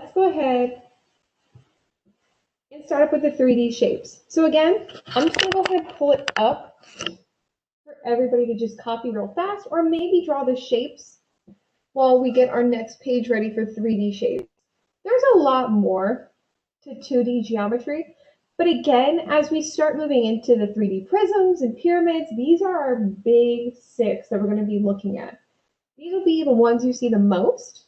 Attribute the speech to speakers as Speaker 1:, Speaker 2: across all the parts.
Speaker 1: let's go ahead and start up with the 3D shapes. So again, I'm just gonna go ahead and pull it up for everybody to just copy real fast, or maybe draw the shapes while we get our next page ready for 3D shapes. There's a lot more to 2D geometry, but again, as we start moving into the 3D prisms and pyramids, these are our big 6 that we're going to be looking at. These will be the ones you see the most.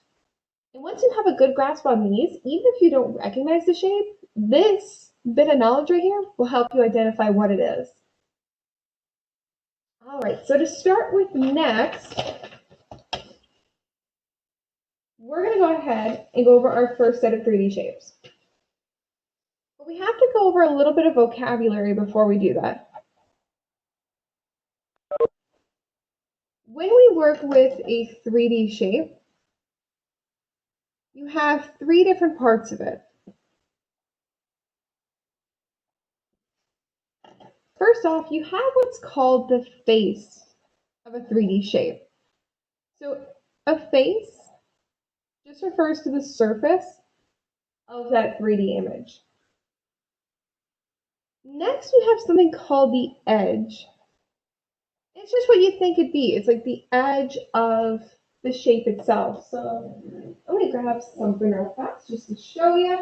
Speaker 1: And once you have a good grasp on these, even if you don't recognize the shape, this bit of knowledge right here will help you identify what it is. All right, so to start with next, we're going to go ahead and go over our first set of 3D shapes. But we have to go over a little bit of vocabulary before we do that. When we work with a 3D shape, you have 3 different parts of it. First off, you have what's called the face of a 3D shape. So a face just refers to the surface of that 3D image. Next, we have something called the edge. It's just what you think it'd be. It's like the edge of the shape itself. So I'm going to grab something real fast just to show you.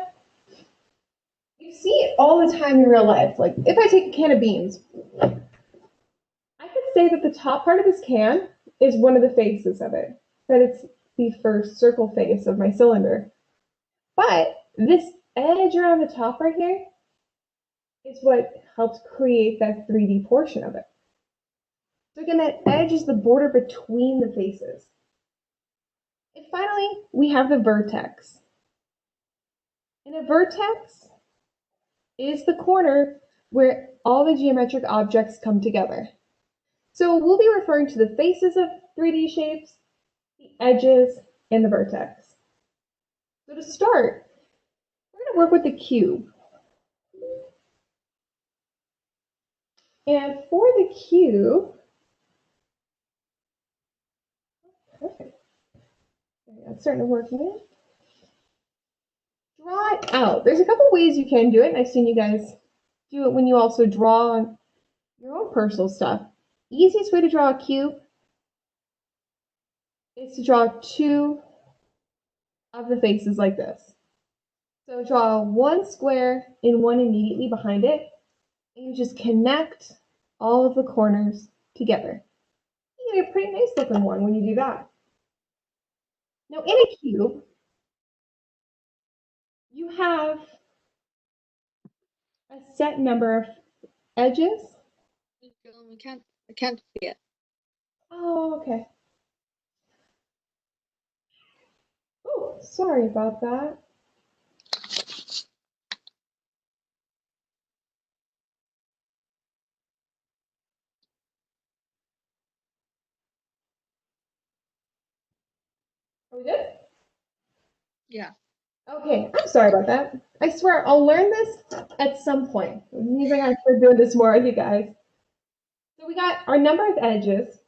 Speaker 1: You see it all the time in real life. Like if I take a can of beans, I could say that the top part of this can is one of the faces of it, that it's the first circle face of my cylinder. But this edge around the top right here is what helps create that 3D portion of it. So again, that edge is the border between the faces. And finally, we have the vertex. And a vertex is the corner where all the geometric objects come together. So we'll be referring to the faces of 3D shapes, the edges, and the vertex. So to start, we're going to work with the cube. And for the cube, perfect. That's starting to work in. Draw it out. There's a couple ways you can do it, and I've seen you guys do it when you also draw on your own personal stuff. Easiest way to draw a cube is to draw 2 of the faces like this. So draw 1 square and 1 immediately behind it, and you just connect all of the corners together. You get a pretty nice looking one when you do that. Now in a cube, you have a set number of edges.
Speaker 2: I can't see it.
Speaker 1: Oh, okay. Oh, sorry about that. Are we good?
Speaker 2: Yeah.
Speaker 1: Okay, I'm sorry about that. I swear I'll learn this at some point. It means I gotta start doing this more with you guys. So we got our number of edges.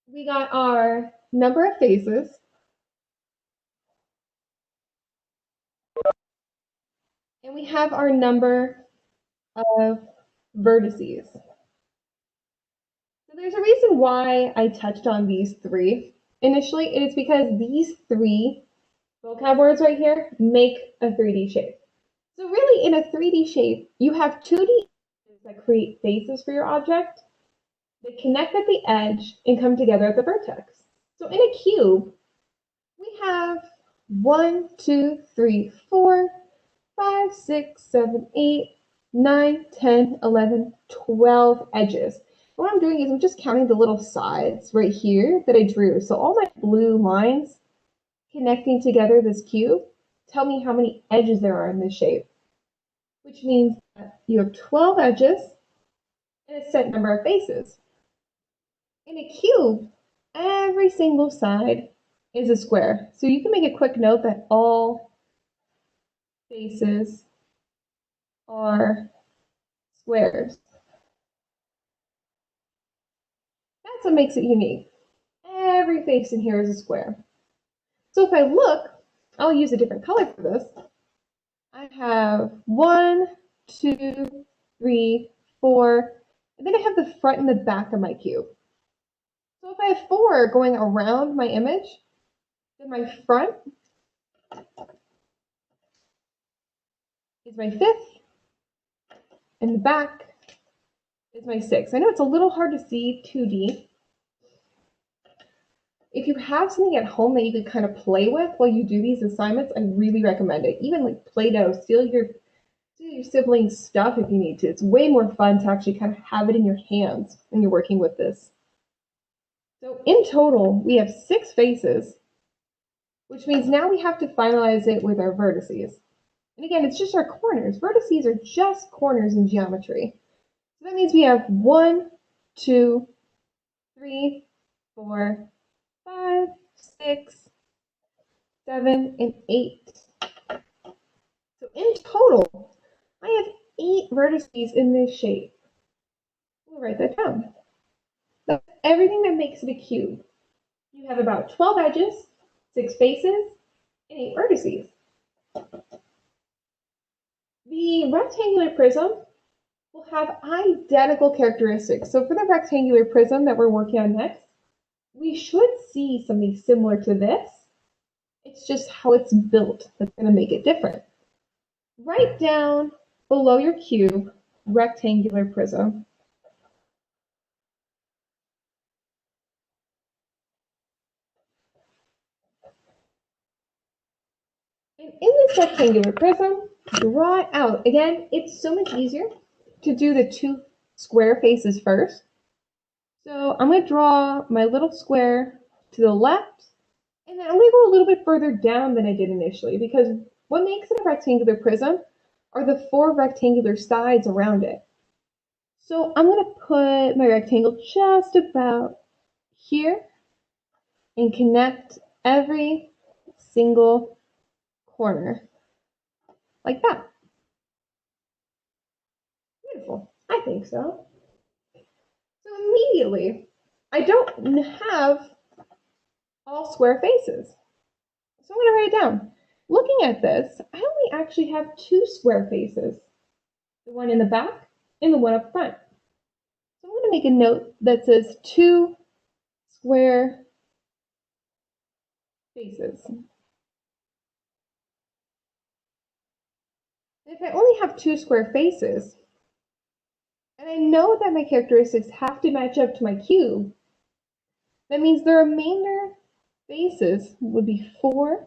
Speaker 1: We got our number of faces. And we have our number of vertices. So there's a reason why I touched on these 3 initially. It is because these 3 vocab words right here make a 3D shape. So really in a 3D shape, you have 2D that create faces for your object. They connect at the edge and come together at the vertex. So in a cube, we have 1, 2, 3, 4, 5, 6, 7, 8, 9, 10, 11, 12 edges. What I'm doing is I'm just counting the little sides right here that I drew. So all my blue lines connecting together this cube tell me how many edges there are in this shape, which means that you have 12 edges and a set number of faces. In a cube, every single side is a square. So you can make a quick note that all faces are squares. That's what makes it unique. Every face in here is a square. So if I look I'll use a different color for this. I have 1, 2, 3, 4, and then I have the front and the back of my cube. So if I have 4 going around my image, then my front is my 5th, and the back is my 6th. I know it's a little hard to see 2D. If you have something at home that you could kind of play with while you do these assignments, I really recommend it. Even like Play-Doh, steal your siblings' stuff if you need to. It's way more fun to actually kind of have it in your hands when you're working with this. So in total, we have 6 faces, which means now we have to finalize it with our vertices. And again, it's just our corners. Vertices are just corners in geometry. So that means we have 1, 2, 3, 4, 5, 6, 7, and 8. So in total, I have 8 vertices in this shape. We'll write that down. That's everything that makes it a cube. You have about 12 edges, 6 faces, and 8 vertices. The rectangular prism will have identical characteristics. So for the rectangular prism that we're working on next, we should see something similar to this. It's just how it's built that's going to make it different. Write down below your cube, rectangular prism. And in this rectangular prism, draw it out. Again, it's so much easier to do the 2 square faces first. So I'm going to draw my little square to the left, and then I'm going to go a little bit further down than I did initially, because what makes it a rectangular prism are the 4 rectangular sides around it. So I'm going to put my rectangle just about here and connect every single corner like that. Beautiful. I think so. So immediately, I don't have all square faces. So I'm going to write it down. Looking at this, I only actually have 2 square faces. The one in the back and the one up front. So I'm going to make a note that says 2 square faces. If I only have 2 square faces, and I know that my characteristics have to match up to my cube, that means the remainder faces would be 4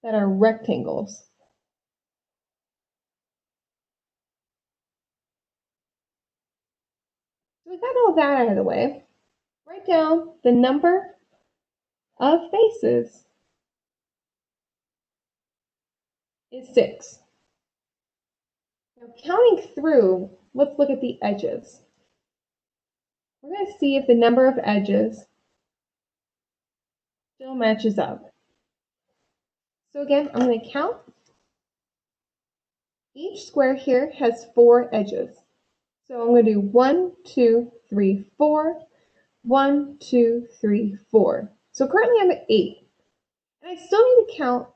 Speaker 1: that are rectangles. So we got all that out of the way. Write down the number of faces is 6. Now counting through, let's look at the edges. We're going to see if the number of edges still matches up. So again, I'm going to count. Each square here has 4 edges. So I'm going to do 1, 2, 3, 4. 1, 2, 3, 4. So currently I'm at 8. And I still need to count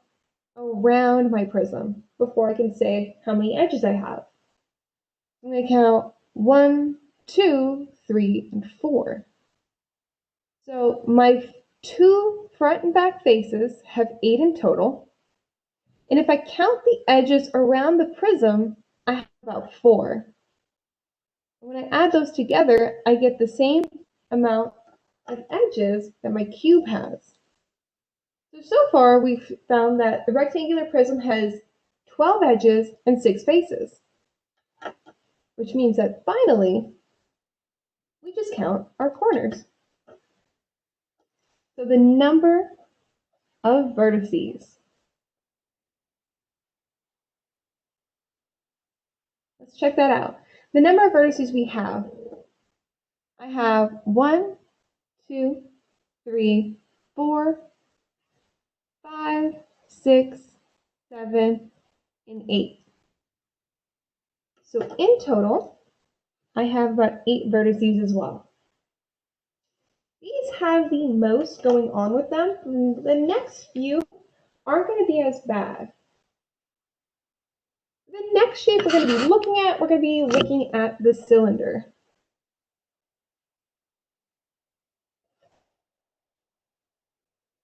Speaker 1: around my prism before I can say how many edges I have. I'm going to count 1, 2, 3, and 4. So my 2 front and back faces have 8 in total. And if I count the edges around the prism, I have about 4. When I add those together, I get the same amount of edges that my cube has. So far we've found that the rectangular prism has 12 edges and 6 faces, which means that finally we just count our corners. So the number of vertices. Let's check that out. The number of vertices we have, I have 1, 2, 3, 4, 5, 6, 7, and 8. So in total, I have about 8 vertices as well. These have the most going on with them. The next few aren't going to be as bad. The next shape we're going to be looking at the cylinder.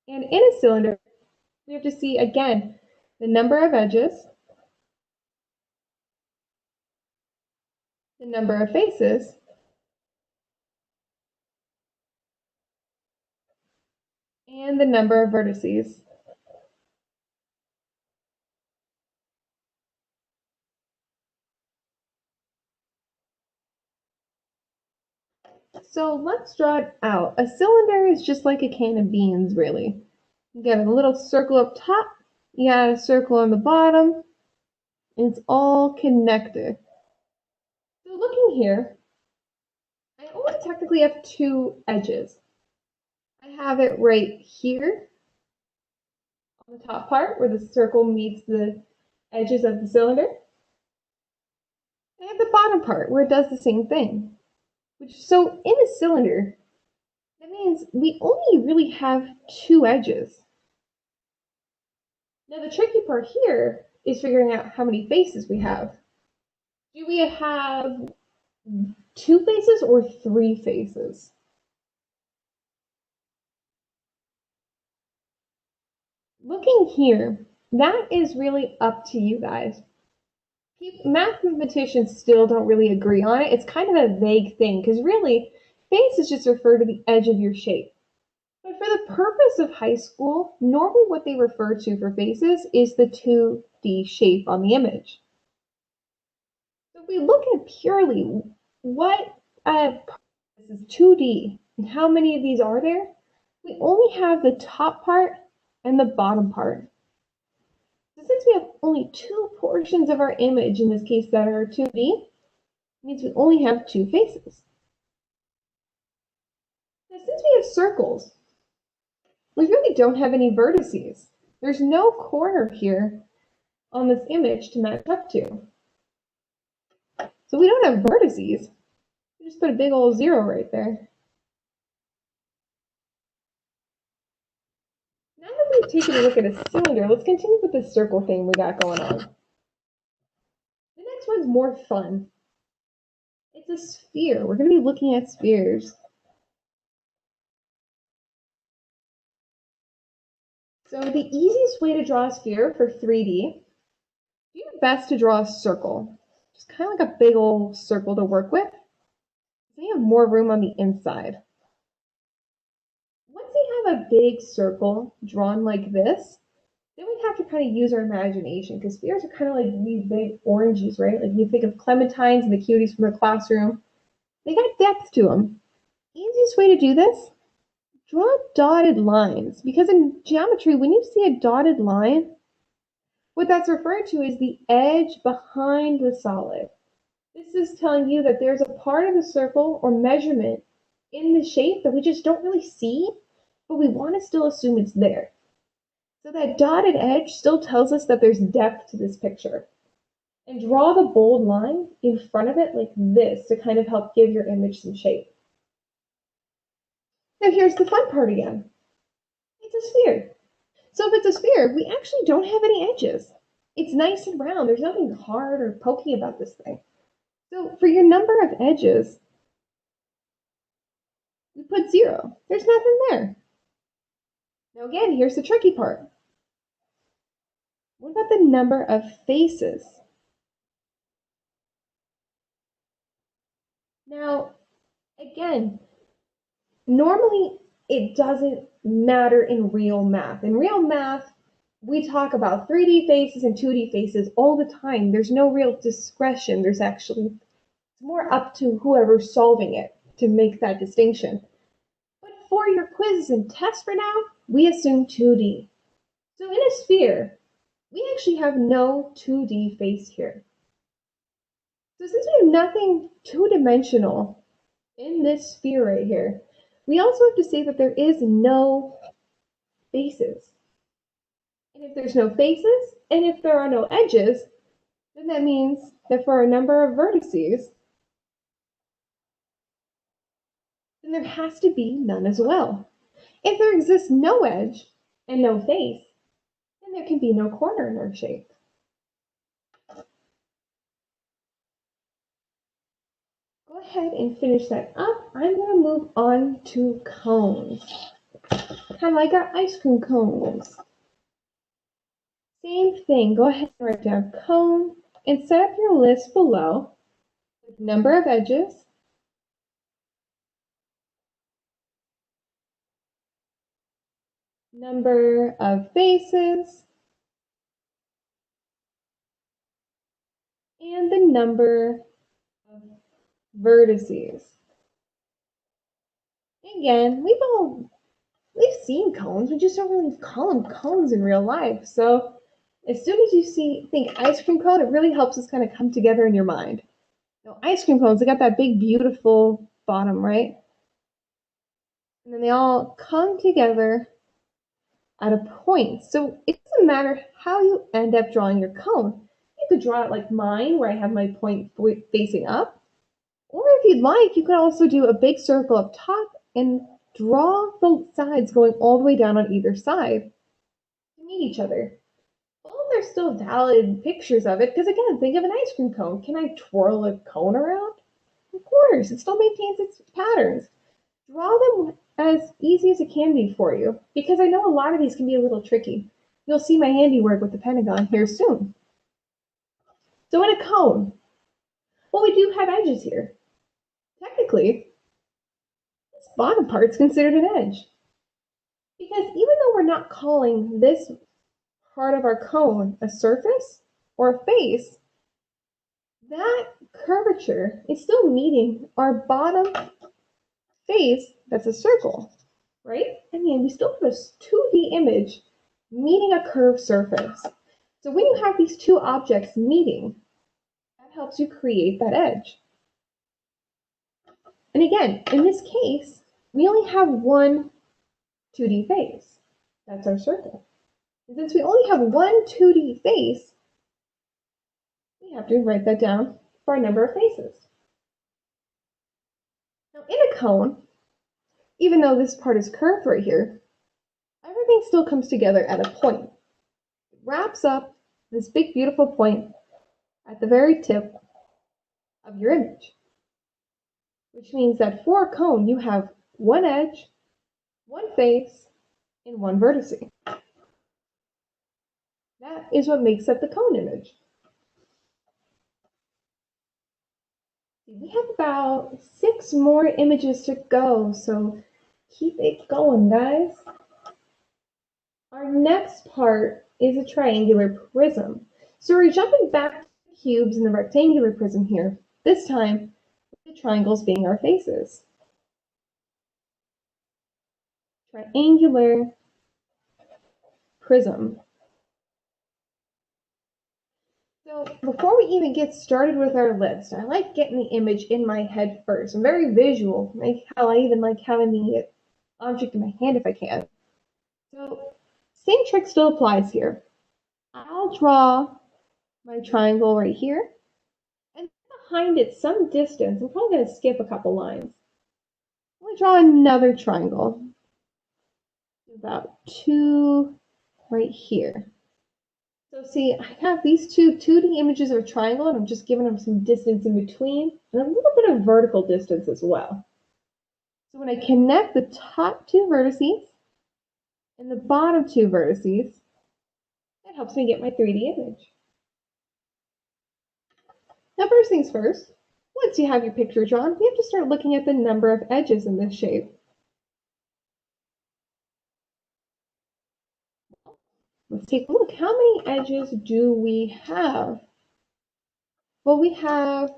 Speaker 1: And in a cylinder, we have to see, again, the number of edges, the number of faces, and the number of vertices. So let's draw it out. A cylinder is just like a can of beans, really. You got a little circle up top, you got a circle on the bottom, and it's all connected. So looking here, I only technically have two edges. I have it right here on the top part where the circle meets the edges of the cylinder. I have the bottom part where it does the same thing. So in a cylinder, that means we only really have two edges. Now the tricky part here is figuring out how many faces we have. Do we have two faces or three faces? Looking here, that is really up to you guys. Mathematicians still don't really agree on it. It's kind of a vague thing because really, faces just refer to the edge of your shape. But for the purpose of high school, normally what they refer to for faces is the 2D shape on the image. So if we look at purely what this is 2D and how many of these are there, we only have the top part and the bottom part. So since we have only two portions of our image, in this case that are 2D, it means we only have two faces. Now since we have circles, we really don't have any vertices. There's no corner here on this image to match up to. So we don't have vertices. We just put a big old 0 right there. Now that we've taken a look at a cylinder, let's continue with the circle thing we got going on. The next one's more fun. It's a sphere. We're going to be looking at spheres. So the easiest way to draw a sphere for 3D, do your best to draw a circle. Just kind of like a big old circle to work with. So you have more room on the inside. Once you have a big circle drawn like this, then we have to kind of use our imagination because spheres are kind of like these big oranges, right? Like you think of clementines and the cuties from the classroom. They got depth to them. Easiest way to do this, draw dotted lines because in geometry, when you see a dotted line, what that's referred to is the edge behind the solid. This is telling you that there's a part of the circle or measurement in the shape that we just don't really see, but we want to still assume it's there. So that dotted edge still tells us that there's depth to this picture. And draw the bold line in front of it like this to kind of help give your image some shape. Now here's the fun part again. It's a sphere. So if it's a sphere, we actually don't have any edges. It's nice and round. There's nothing hard or pokey about this thing. So for your number of edges, we put 0. There's nothing there. Now again, here's the tricky part. What about the number of faces? Now, again, normally it doesn't matter in real math. In real math, we talk about 3D faces and 2D faces all the time. There's no real discretion. There's actually, it's more up to whoever's solving it to make that distinction. But for your quizzes and tests for now, we assume 2D. So in a sphere, we actually have no 2D face here. So since we have nothing two-dimensional in this sphere right here, we also have to say that there is no faces. And if there's no faces, and if there are no edges, then that means that for a number of vertices, then there has to be none as well. If there exists no edge and no face, then And there can be no corner in our shape. Go ahead and finish that up. I'm going to move on to cones. Kind of like our ice cream cones. Same thing. Go ahead and write down cone and set up your list below. Number of edges, number of faces, and the number of vertices. Again, we've seen cones, we just don't really call them cones in real life. So as soon as you think ice cream cone, it really helps us kind of come together in your mind. Now, ice cream cones, they got that big, beautiful bottom, right? And then they all come together at a point. So it doesn't matter how you end up drawing your cone. You could draw it like mine, where I have my point facing up. Or if you'd like, you could also do a big circle up top and draw the sides going all the way down on either side to meet each other. Both are still valid pictures of it, because again, think of an ice cream cone. Can I twirl a cone around? Of course, it still maintains its patterns. Draw them as easy as it can be for you, because I know a lot of these can be a little tricky. You'll see my handiwork with the Pentagon here soon. So in a cone, well, we do have edges here. Technically, this bottom part is considered an edge, because even though we're not calling this part of our cone a surface or a face, that curvature is still meeting our bottom face that's a circle, right? I mean, we still have a 2D image meeting a curved surface. So when you have these two objects meeting, that helps you create that edge. And again, in this case, we only have one 2D face. That's our circle. And since we only have one 2D face, we have to write that down for our number of faces. Now in a cone, even though this part is curved right here, everything still comes together at a point. It wraps up this big beautiful point at the very tip of your image, which means that for a cone, you have one edge, one face, and one vertex. That is what makes up the cone image. We have about 6 more images to go, so keep it going, guys. Our next part is a triangular prism. So we're jumping back to the cubes and the rectangular prism here, this time with the triangles being our faces. Triangular prism. So before we even get started with our list, I like getting the image in my head first. I'm very visual. I even like having the object in my hand if I can. So same trick still applies here. I'll draw my triangle right here, and behind it some distance, I'm probably going to skip a couple lines. I'm going to draw another triangle, about 2 right here. So see, I have these two 2D images of a triangle, and I'm just giving them some distance in between, and a little bit of vertical distance as well. So when I connect the top 2 vertices and the bottom 2 vertices, that helps me get my 3D image. Now, first things first, once you have your picture drawn, we have to start looking at the number of edges in this shape. Let's take a look. How many edges do we have? Well, we have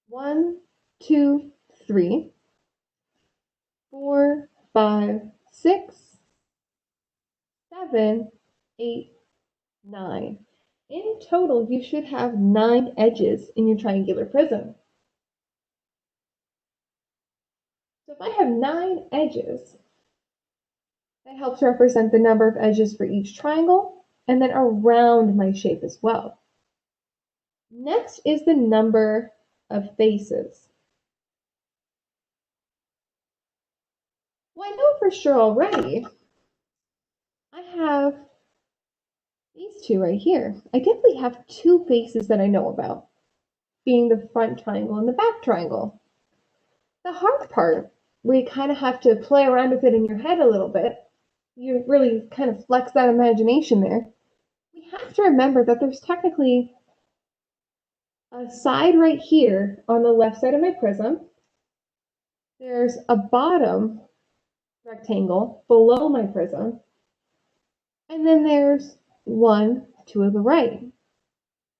Speaker 1: 1, 2, 3, 4, 5, 6, 7, 8, 9. In total, you should have 9 edges in your triangular prism. So if I have 9 edges, that helps represent the number of edges for each triangle and then around my shape as well. Next is the number of faces. Well, I know for sure already I have these two right here. I definitely have two faces that I know about, being the front triangle and the back triangle. The hard part, where you kind of have to play around with it in your head a little bit, you really kind of flex that imagination there. We have to remember that there's technically a side right here on the left side of my prism. There's a bottom rectangle below my prism. And then there's one to the right.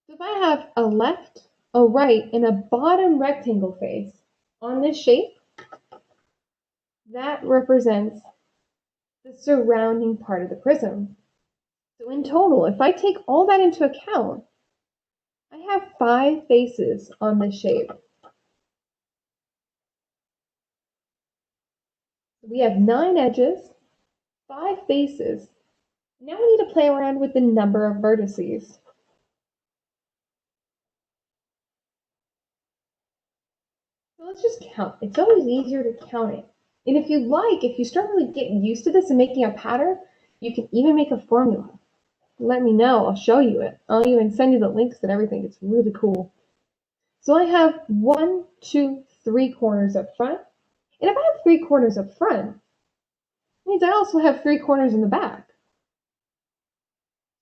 Speaker 1: So if I have a left, a right, and a bottom rectangle face on this shape, that represents the surrounding part of the prism. So in total, if I take all that into account, I have 5 faces on this shape. We have 9 edges, 5 faces. Now we need to play around with the number of vertices. So let's just count. It's always easier to count it. And if you like, if you start really getting used to this and making a pattern, you can even make a formula. Let me know. I'll show you it. I'll even send you the links and everything. It's really cool. So I have 1, 2, 3 corners up front. And if I have 3 corners up front, it means I also have 3 corners in the back.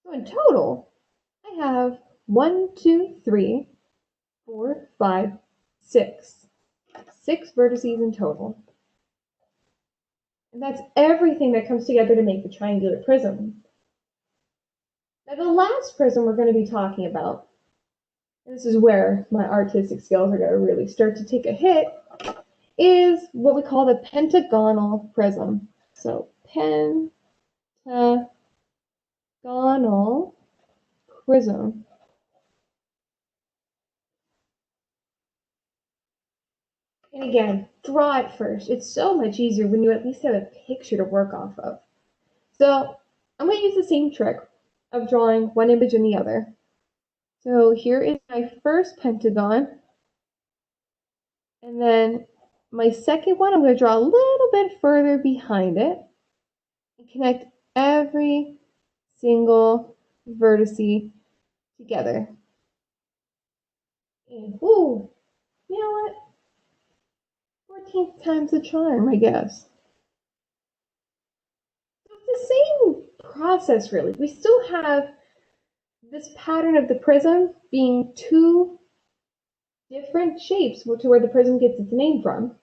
Speaker 1: So in total, I have 1, 2, 3, 4, 5, 6. 6 vertices in total. And that's everything that comes together to make the triangular prism. Now the last prism we're going to be talking about, and this is where my artistic skills are going to really start to take a hit, is what we call the pentagonal prism. So pentagonal prism. And again, draw it first. It's so much easier when you at least have a picture to work off of. So I'm going to use the same trick of drawing one image and the other. So here is my first pentagon. And then my second one, I'm going to draw a little bit further behind it and connect every single vertice together. And whoo, you know what? 14th time's the charm, I guess. It's the same process, really. We still have this pattern of the prism being two different shapes to where the prism gets its name from.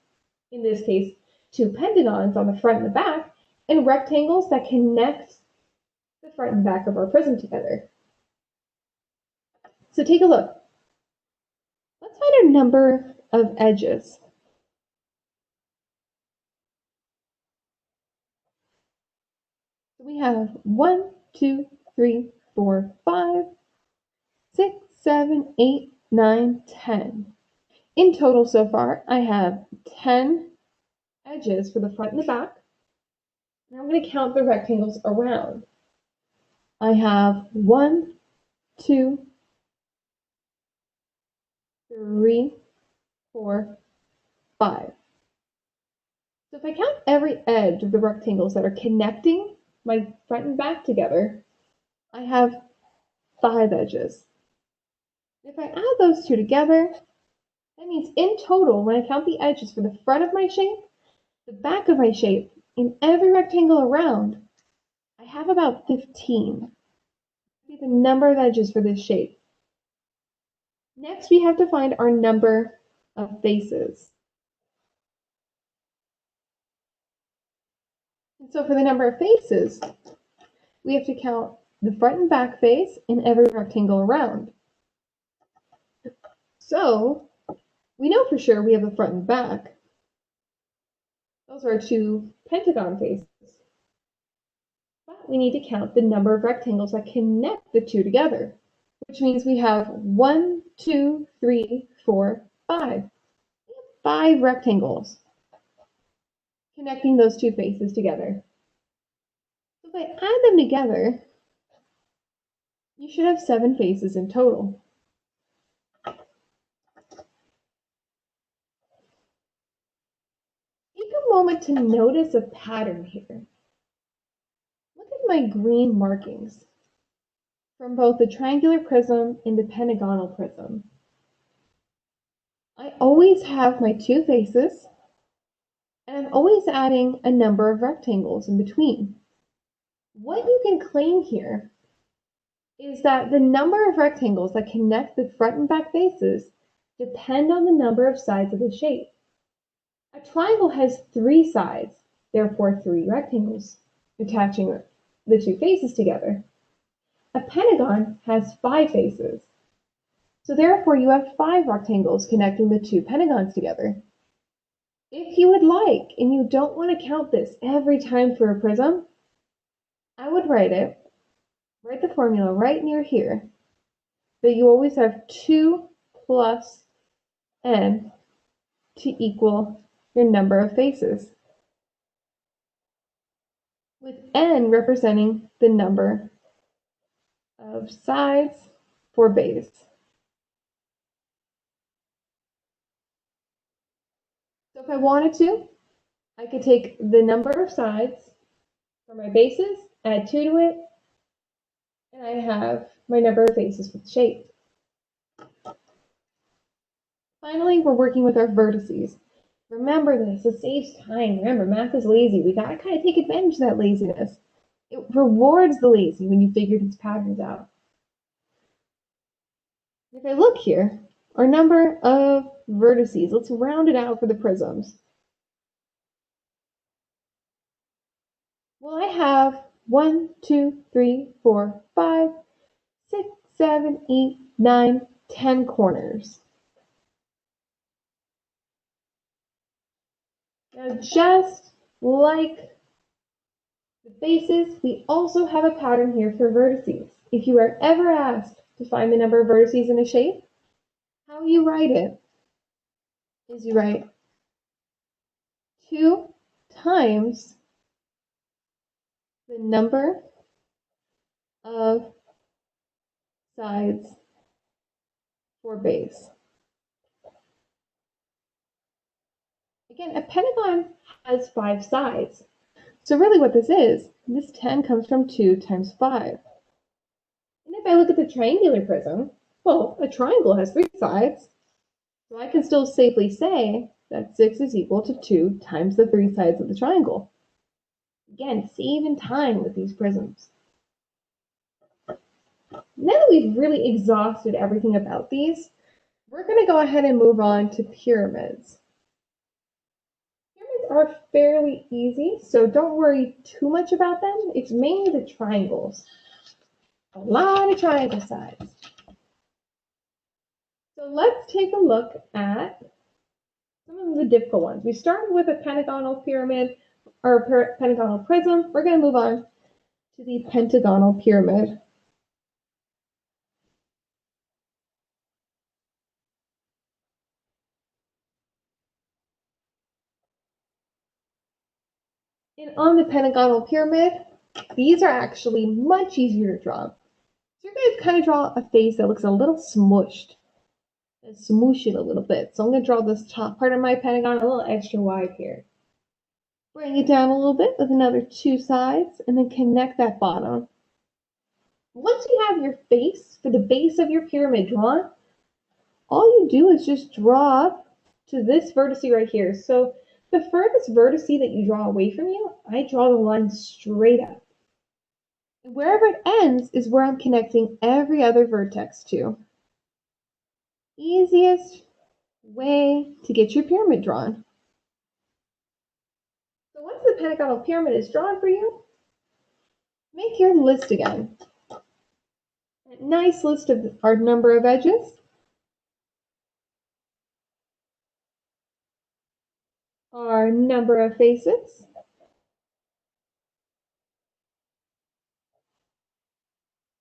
Speaker 1: In this case, 2 pentagons on the front and the back, and rectangles that connect the front and back of our prism together. So take a look. Let's find our number of edges. So we have 1, 2, 3, 4, 5, 6, 7, 8, 9, 10. In total so far, I have 10 edges for the front and the back. Now I'm going to count the rectangles around. I have 1, 2, 3, 4, 5. So if I count every edge of the rectangles that are connecting my front and back together, I have 5 edges. If I add those two together, that means in total, when I count the edges for the front of my shape, the back of my shape, and every rectangle around, I have about 15. That's the number of edges for this shape. Next, we have to find our number of faces. And so for the number of faces, we have to count the front and back face and every rectangle around. So we know for sure we have the front and back. Those are 2 pentagon faces. But we need to count the number of rectangles that connect the two together, which means we have 1, 2, 3, 4, 5. 5 rectangles connecting those 2 faces together. So if I add them together, you should have 7 faces in total. Take a moment to notice a pattern here. Look at my green markings. from both the triangular prism and the pentagonal prism. I always have my two faces, and I'm always adding a number of rectangles in between. What you can claim here is that the number of rectangles that connect the front and back faces depend on the number of sides of the shape. A triangle has 3 sides, therefore 3 rectangles attaching the two faces together. A pentagon has 5 faces, so therefore you have 5 rectangles connecting the 2 pentagons together. If you would like, and you don't want to count this every time for a prism, I would write the formula right near here, that you always have 2 plus n to equal your number of faces, with n representing the number of sides for base. So if I wanted to, I could take the number of sides for my bases, add 2 to it, and I have my number of faces for the shape. Finally, we're working with our vertices. Remember this, it saves time. Remember, math is lazy. We gotta kind of take advantage of that laziness. It rewards the lazy when you figure these patterns out. If I look here, our number of vertices, let's round it out for the prisms. Well, I have 1, 2, 3, 4, 5, 6, 7, 8, 9, 10 corners. Now, just like the faces, we also have a pattern here for vertices. If you are ever asked to find the number of vertices in a shape, how you write it is you write 2 times the number of sides for base. Again, a pentagon has 5 sides. So really what this 10 comes from 2 times 5. And if I look at the triangular prism, well, a triangle has 3 sides. So I can still safely say that 6 is equal to 2 times the 3 sides of the triangle. Again, saving time with these prisms. Now that we've really exhausted everything about these, we're going to go ahead and move on to pyramids. Pyramids are fairly easy, so don't worry too much about them. It's mainly the triangles. A lot of triangle sides. So let's take a look at some of the difficult ones. We started with a pentagonal pyramid or pentagonal prism. We're going to move on to the pentagonal pyramid. And on the pentagonal pyramid, these are actually much easier to draw. So you're going to kind of draw a face that looks a little smushed. And smoosh it a little bit. So I'm going to draw this top part of my pentagon a little extra wide here. Bring it down a little bit with another 2 sides, and then connect that bottom. Once you have your face for the base of your pyramid drawn, all you do is just draw up to this vertex right here. So the furthest vertex that you draw away from you, I draw the line straight up. And wherever it ends is where I'm connecting every other vertex to. Easiest way to get your pyramid drawn. So once the pentagonal pyramid is drawn for you, make your list again. A nice list of our number of edges. Our number of faces.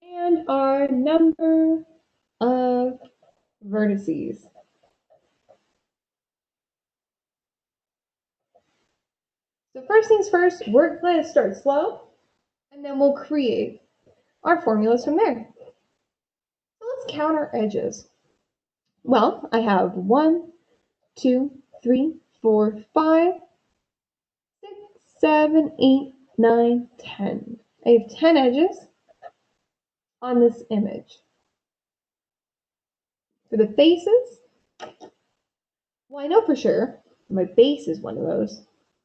Speaker 1: And our number of vertices. So first things first, we're going to start slow, and then we'll create our formulas from there. So let's count our edges. Well, I have 1, 2, 3, 4, 5, 6, 7, 8, 9, 10. I have 10 edges. on this image. For the faces, well, I know for sure my base is one of those.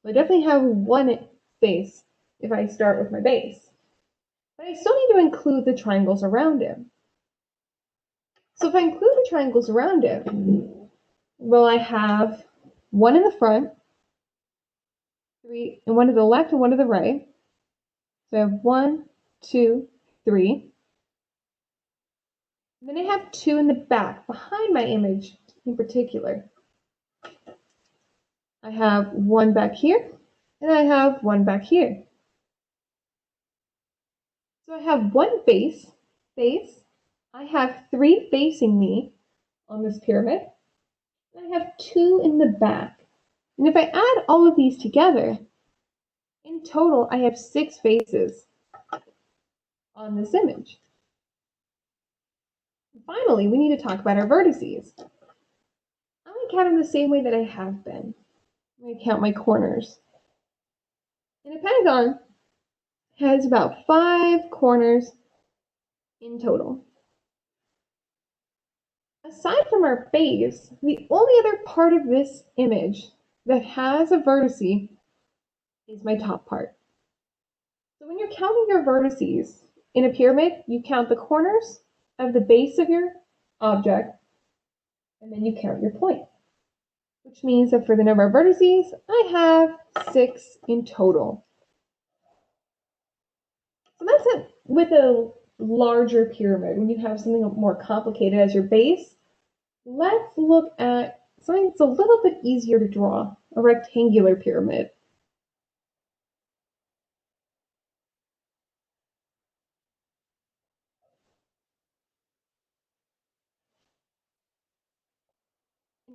Speaker 1: I definitely have one face if I start with my base. But I still need to include the triangles around it. So if I include the triangles around it, well, I have one in the front, three, and one to the left and one to the right. So I have 1, 2, 3. And then I have 2 in the back, behind my image in particular. I have 1 back here, and I have 1 back here. So I have 1 face. I have 3 facing me on this pyramid. And I have 2 in the back. And if I add all of these together, in total, I have 6 faces on this image. Finally, we need to talk about our vertices. I'm going to count them the same way that I have been. I'm going to count my corners. And a pentagon has about 5 corners in total. Aside from our base, the only other part of this image that has a vertice is my top part. So when you're counting your vertices in a pyramid, you count the corners of the base of your object, and then you count your point. Which means that for the number of vertices, I have 6 in total. So that's it with a larger pyramid. When you have something more complicated as your base, let's look at something that's a little bit easier to draw, a rectangular pyramid.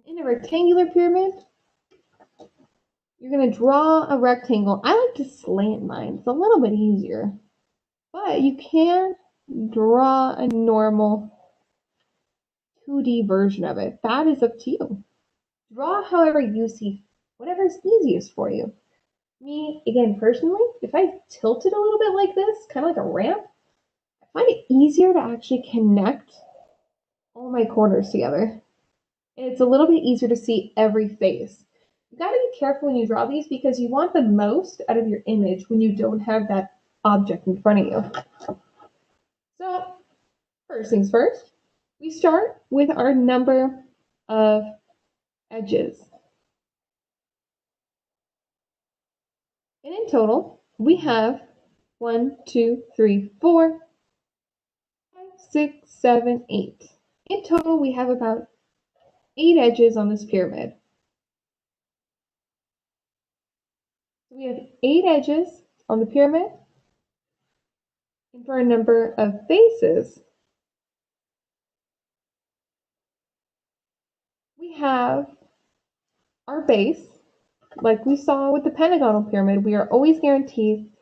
Speaker 1: In a rectangular pyramid, you're going to draw a rectangle. I like to slant mine. It's a little bit easier. But you can draw a normal 2D version of it. That is up to you. Draw however you see, whatever is easiest for you. Me, again, personally, if I tilt it a little bit like this, kind of like a ramp, I find it easier to actually connect all my corners together. And it's a little bit easier to see every face. You gotta be careful when you draw these because you want the most out of your image when you don't have that object in front of you. So, first things first, we start with our number of edges. And in total, we have 1, 2, 3, 4, 5, 6, 7, 8. In total, we have about 8 edges on this pyramid. So we have 8 edges on the pyramid. And for a number of faces, we have our base. Like we saw with the pentagonal pyramid, we are always guaranteed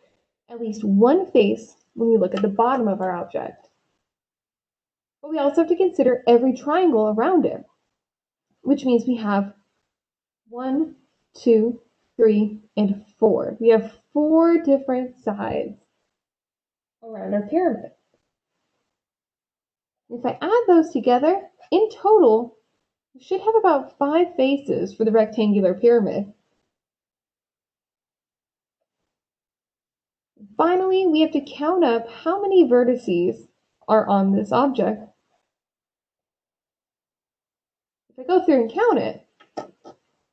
Speaker 1: at least one face when we look at the bottom of our object. But we also have to consider every triangle around it, which means we have 1, 2, 3, and 4. We have 4 different sides around our pyramid. If I add those together, in total, we should have about 5 faces for the rectangular pyramid. Finally, we have to count up how many vertices are on this object. If I go through and count it,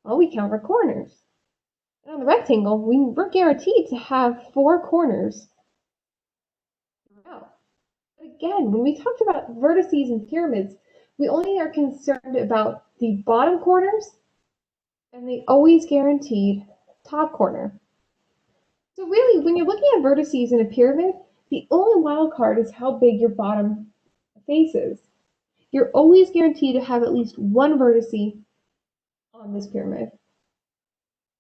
Speaker 1: well, we count our corners. And on the rectangle, we're guaranteed to have 4 corners throughout. But again, when we talked about vertices and pyramids, we only are concerned about the bottom corners and the always guaranteed top corner. So really, when you're looking at vertices in a pyramid, the only wild card is how big your bottom face is. You're always guaranteed to have at least one vertice on this pyramid.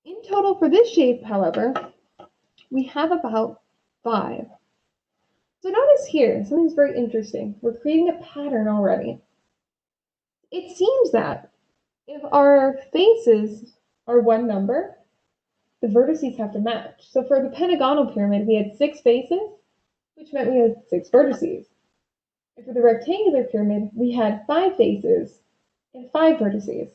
Speaker 1: In total for this shape, however, we have about 5. So notice here, something's very interesting. We're creating a pattern already. It seems that if our faces are one number, the vertices have to match. So for the pentagonal pyramid, we had 6 faces, which meant we had 6 vertices. And for the rectangular pyramid, we had 5 faces and 5 vertices.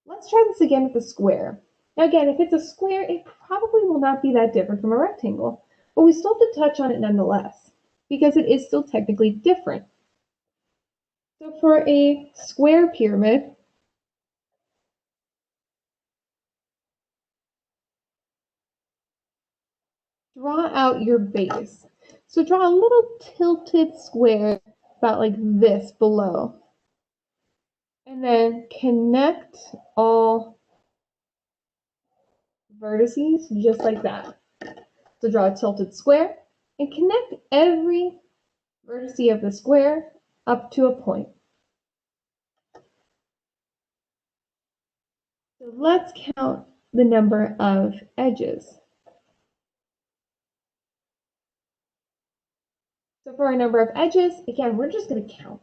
Speaker 1: Let's try this again with the square. Now again, if it's a square, it probably will not be that different from a rectangle, but we still have to touch on it nonetheless, because it is still technically different. So for a square pyramid, draw out your base. So draw a little tilted square about like this below. And then connect all vertices just like that. So draw a tilted square and connect every vertice of the square up to a point. So let's count the number of edges. So for our number of edges, again, we're just going to count.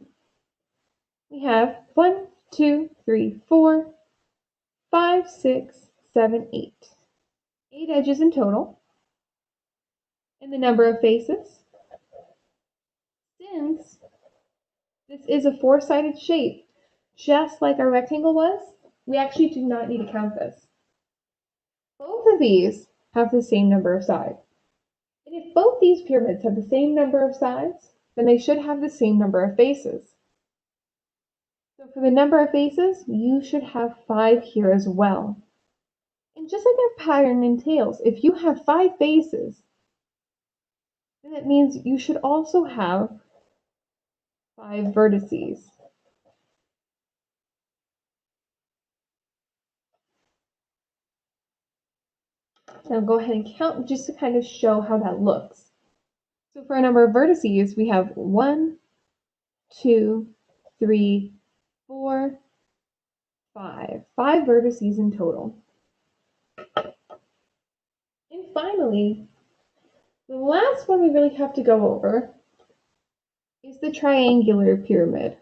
Speaker 1: We have 1, 2, 3, 4, 5, 6, 7, 8. 8 edges in total. And the number of faces, since this is a 4-sided shape, just like our rectangle was, we actually do not need to count this. Both of these have the same number of sides. And if both these pyramids have the same number of sides, then they should have the same number of faces. So for the number of faces, you should have 5 here as well. And just like our pattern entails, if you have 5 faces, then that means you should also have 5 vertices. Now go ahead and count just to kind of show how that looks. So for our number of vertices, we have 1, 2, 3, 4, 5. 5 vertices in total. And finally, the last one we really have to go over is the triangular pyramid.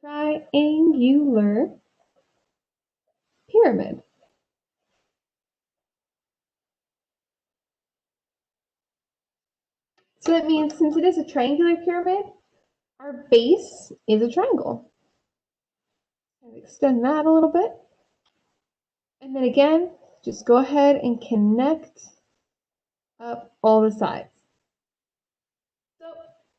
Speaker 1: Triangular pyramid. So that means since it is a triangular pyramid, our base is a triangle. Extend that a little bit. And then again, just go ahead and connect up all the sides. So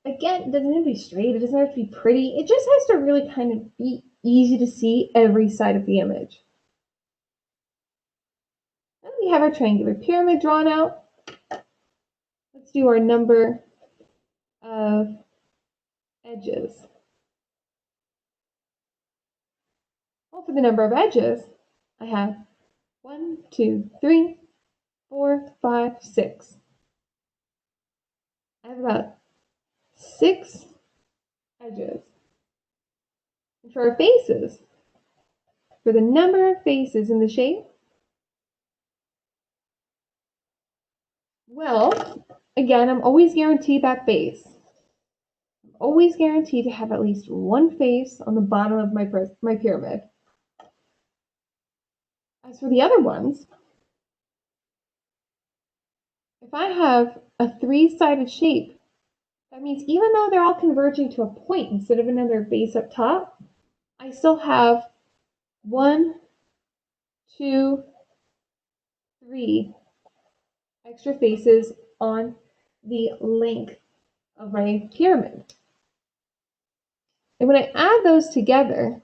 Speaker 1: again, it doesn't have to be straight, it doesn't have to be pretty, it just has to really kind of be easy to see every side of the image. Now we have our triangular pyramid drawn out. Let's do our number of edges. Well, for the number of edges, I have 1, 2, 3, 4, 5, 6. I have about 6 edges. And for our faces, for the number of faces in the shape, well, again, I'm always guaranteed that base. I'm always guaranteed to have at least one face on the bottom of my pyramid. As for the other ones, if I have a 3-sided shape, that means even though they're all converging to a point instead of another base up top, I still have 1, 2, 3 extra faces on the length of my pyramid. And when I add those together,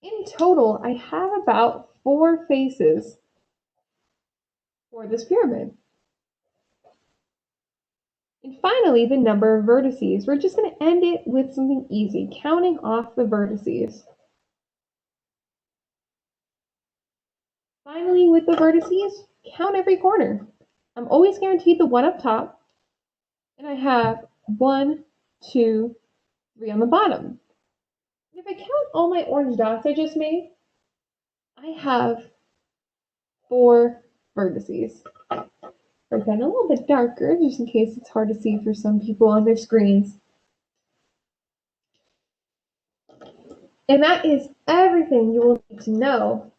Speaker 1: in total, I have about 4 faces for this pyramid. And finally, the number of vertices. We're just going to end it with something easy, counting off the vertices. Finally, with the vertices, count every corner. I'm always guaranteed the one up top, and I have 1, 2, 3 on the bottom. If I count all my orange dots I just made, I have 4 vertices. Write that a little bit darker, just in case it's hard to see for some people on their screens. And that is everything you will need to know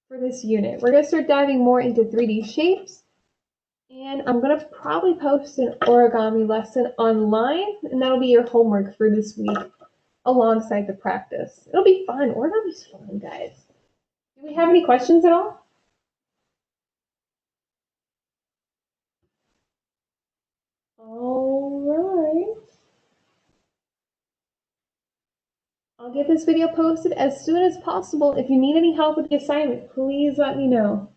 Speaker 1: for this unit. We're going to start diving more into 3D shapes And I'm gonna probably post an origami lesson online, and that'll be your homework for this week alongside the practice. It'll be fun. Origami's fun, guys. Do we have any questions at all? All right. I'll get this video posted as soon as possible. If you need any help with the assignment, please let me know.